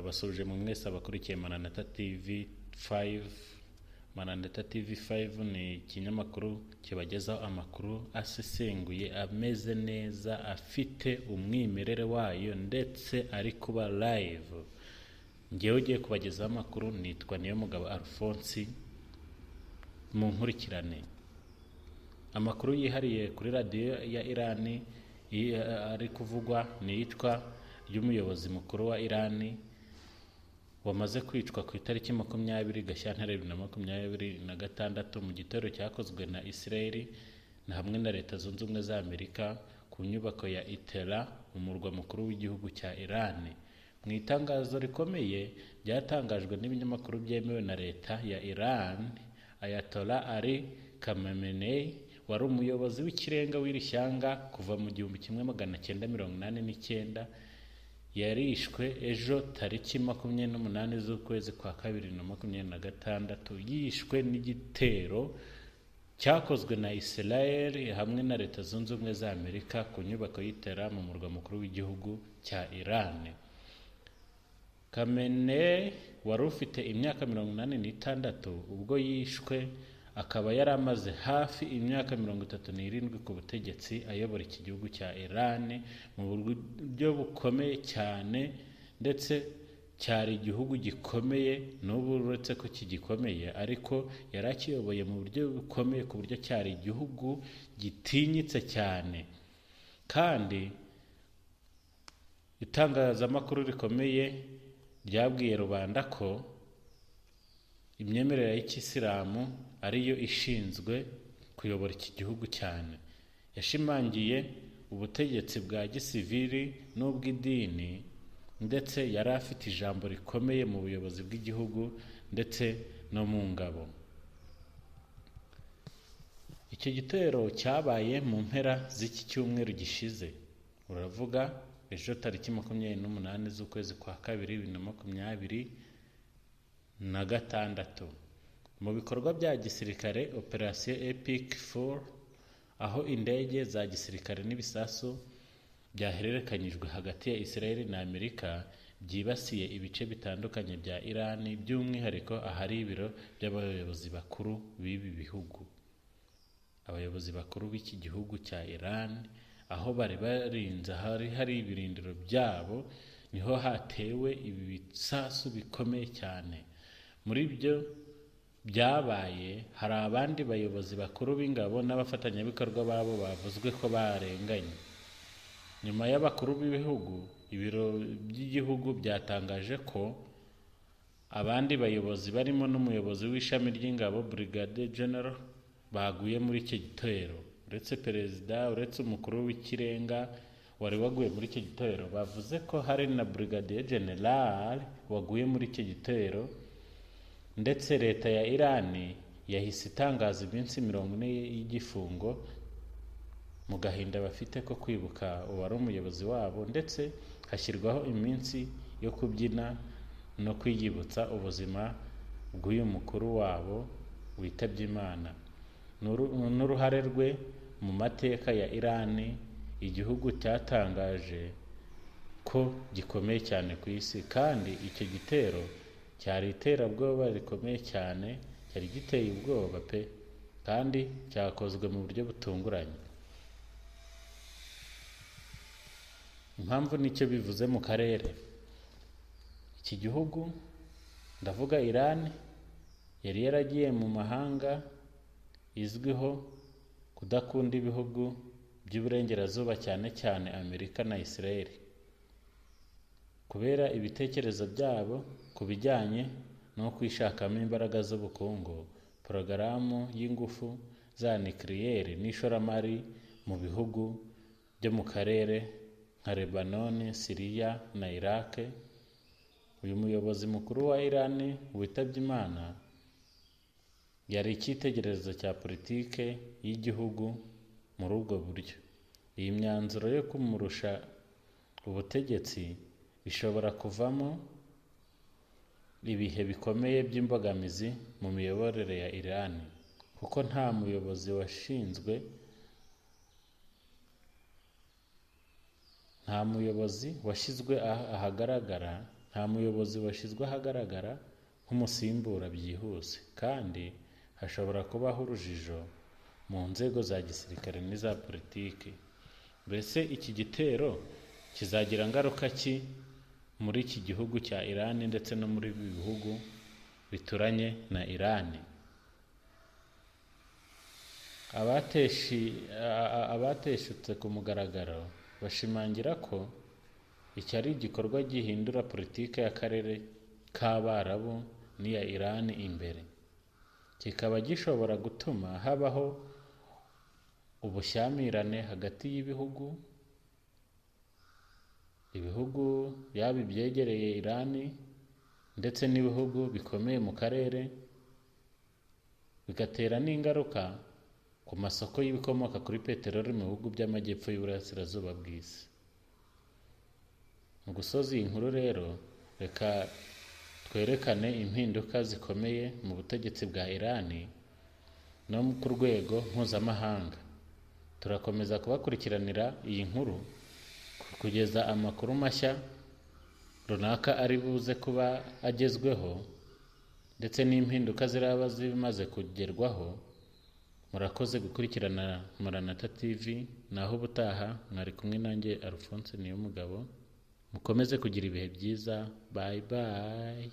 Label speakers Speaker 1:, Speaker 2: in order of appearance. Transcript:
Speaker 1: ndabasuje mu mwese abakurikiye Mananata TV 5. Mananata TV 5 ni ikinyamakuru kibagezaho amakuru asesenguye, ameze neza, afite umwimerere wayo ndetse ari kuba live. Ngewe ugiye kubagezaho amakuru nitwa Niyomugabo Alphonse. Mu nkurikirane amakuru yihariye kuri radio ya Iran ari kuvugwa niyitwa ry'umuyobozi mukuru wa Iran wamaze kwicwa ku itariki 20 Gashyantare 2026 mu gitero cyakozwe na Israel na hamwe na Leta Zunze Ubumwe za Amerika ku nyubako ya Itera, umurwa mukuru w'igihugu cya Iran. Mu itangazo rikomeye ryatangajwe n'ibinyamakuru byemewe na leta ya Iran, Ayatollah Ali Khamenei wari umuyobozi w'ikirenga w'iri shyanga kuva mu 1989 yarishwe ejo tariki 28 z'ukwezi kwa 2026, yishwe n'igitero cyakozwe na Israel hamwe na Leta Zunze Ubumwe za Amerika ku nyubako y'Itera mu murwa mukuru w'igihugu cya Iran. Khamenei wari ufite imyaka 86 ubwo yishwe, akaba yaramaze hafi imyaka 37 ku butegetsi ayobora iki gihugu cya Iran mu buryo bukomeye cyane, ndetse cyari igihugu gikomeye n'ubu uretse ko kigikomeye, ariko yarakiyoboye mu buryo bukomeye ku buryo cyari igihugu gitinyitse cyane. Kandi itangazamakuru rikomeye ryabwiye rubanda ko imyemerere y'Ikisilamu ariyo ishinzwe kuyobora iki gihugu cyane. Yashimangiye ubutegetsi bwa gisivili n'ubw'idini, ndetse yari afite ijambo rikomeye mu buyobozi bw'igihugu ndetse no mu ngabo. Icyo gitero cyabaye mu mpera z'iki cyumweru gishize, uravuga ejo tariki 28 z'ukwezi kwa 2026 mu bikorwa bya gisirikare Operation Epic 4, aho indege za gisirikare n'ibisasu byahererekanyijwe hagati ya Israel na Amerika byibasiye ibice bitandukanye bya Iran, by'umwihariko ahari ibiro by'abayobozi bakuru b'ibi bihugu. Abayobozi bakuru b'iki gihugu cya Iran aho bari barinze, hari ibirindiro byabo, niho hatewe ibi bisasu bikomeye cyane. Muri byo byabaye hari abandi bayobozi bakuru b'ingabo n'abafatanyabikorwa babo bavuzwe ko barenganye. Nyuma y'abakuru b'ibihugu, ibiro by'igihugu byatangaje ko abandi bayobozi barimo n'umuyobozi w'ishami ry'ingabo Brigadier General baguye muri icyo gitero. Uretse perezida, uretse umukuru w'ikirenga wari waguye muri icyo gitero, bavuze ko hari na Brigadier General waguye muri icyo gitero. Ndetse leta ya Iran yahise itangaza iminsi 40 y'igifungo mu gahinda bafite ko kwibuka uwari umuyobozi wabo, ndetse hashyirwaho iminsi yo kubyina no kwiyibutsa ubuzima bw'uyu mukuru wabo witabye Imana n'uruhare rwe mu mateka ya Iran, igihugu cyatangaje ko gikomeye cyane ku isi. Kandi icyo gitero cyari iterabwoba rikomeye cyane, cyari giteye ubwoba pe, kandi cyakozwe mu buryo butunguranye. Impamvu nicyo bivuze mu karere, iki gihugu ndavuga Iran yari yaragiye mu mahanga, izwiho kudakunda ibihugu by'uburengerazuba cyane cyane Amerika na Israel, kubera ibitekerezo byabo ku bijyanye no kwishakamo imbaraga z'ubukungu, porogaramu y'ingufu za nucleaire n'ishoramari mu bihugu byo mu karere nka Lebanon, Syria na Iraq. Uyu muyobozi mukuru wa Iran witabye Imana yari icyitegererezo cya politike y'igihugu muri ubwo buryo. Iyi myanzuro yo kumurusha ubutegetsi bishobora kuvamo ibihe bikomeye by'imbogamizi mu miyoborere ya Iran, kuko nta muyobozi washyizwe ahagaragara nta muyobozi washyizwe ahagaragara nk'umusimbura byihuse, kandi hashobora kubaho urujijo mu nzego za gisirikare n'iza politiki. Mbese iki gitero kizagira ngaruka ki muri iki gihugu cya Iran ndetse no muri ibi bihugu bituranye na Iran? Abateshutse ku mugaragaro bashimangira ko iki ari igikorwa gihindura politiki y'akarere k'Abarabu n'iya Iran imbere, kikaba gishobora gutuma habaho ubushyamirane hagati y'ibihugu yaba ibyegereye Iran ndetse n'ibihugu bikomeye mu karere, bigatera n'ingaruka ku masoko y'ibikomoka kuri peteroli mu bihugu by'amajyepfo y'uburasirazuba bw'isi. Mu gusoza iyi nkuru rero, reka twerekane impinduka zikomeye mu butegetsi bwa Iran no ku rwego mpuzamahanga. Turakomeza kubakurikiranira iyi nkuru kugeza amakuru mashya runaka ari buze kuba agezweho ndetse n'impinduka ziraba zimaze kugerwaho. Murakoze gukurikirana Maranatha TV, naho ubutaha mwari kumwe nanjye Alphonse Niyomugabo. Mukomeze kugira ibihe byiza. Bye bye.